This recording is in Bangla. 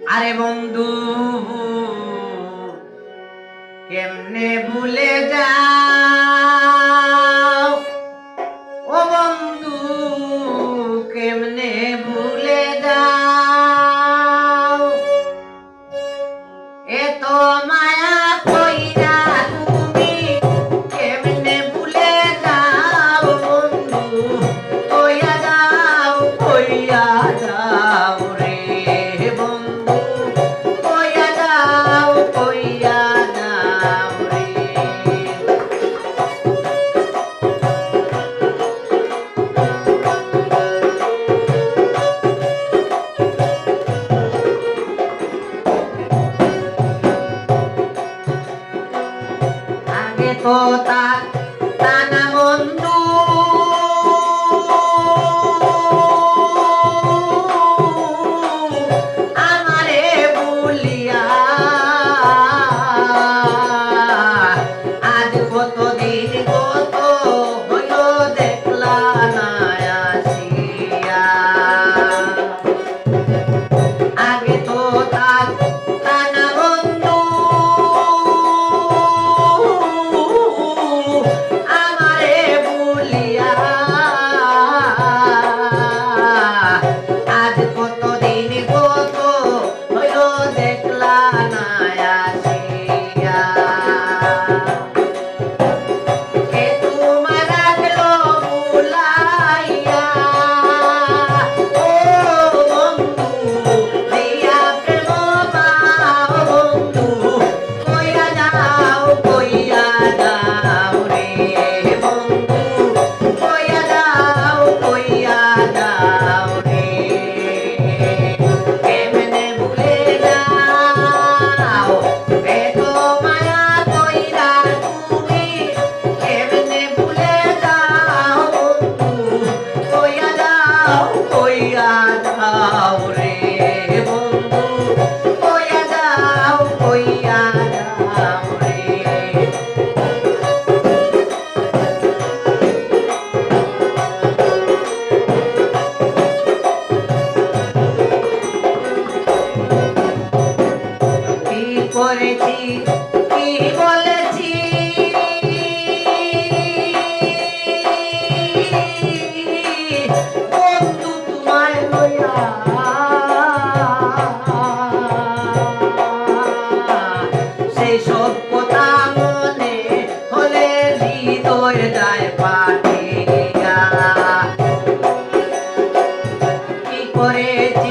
আরে বন্ধু কেমনে ভুলে যাও, ও বন্ধু কেমনে ভুলে যাও, এত মায়া কইরা তুমি কেমনে ভুলে যাও বন্ধু, কইয়া যাও কইয়া যাও রে বন্ধু, কইয়া যাও কইয়া যাও রে। আগে তো তা না বন্ধু, আমারে বলিয়া আজ কতদিন কত হইল দেখলা না আসিয়া। আগে তো তা না বন্ধু, আমারে বলিয়া আজ কতদিন কত হইল দেখলা না আসিয়া। কে তোমার রাখলো ভুলাইয়া, ও বন্ধু দিয়া প্রেম পাও বন্ধু, কইয়া যাও রে বন্ধু, কইয়া যাও রে। কেমনে ভুলে যাও এত মায়া কইরা তুমি, কেমনে ভুলে যাও বন্ধু, কইয়া যাও রে বন্ধু, কইয়া যাও রে। কি করেছি কি বলেছি, বন্ধু তোমায় লইয়া, সেই সব কথা মনে হলে হৃদয় যায় পাঠিয়া। কি করেছি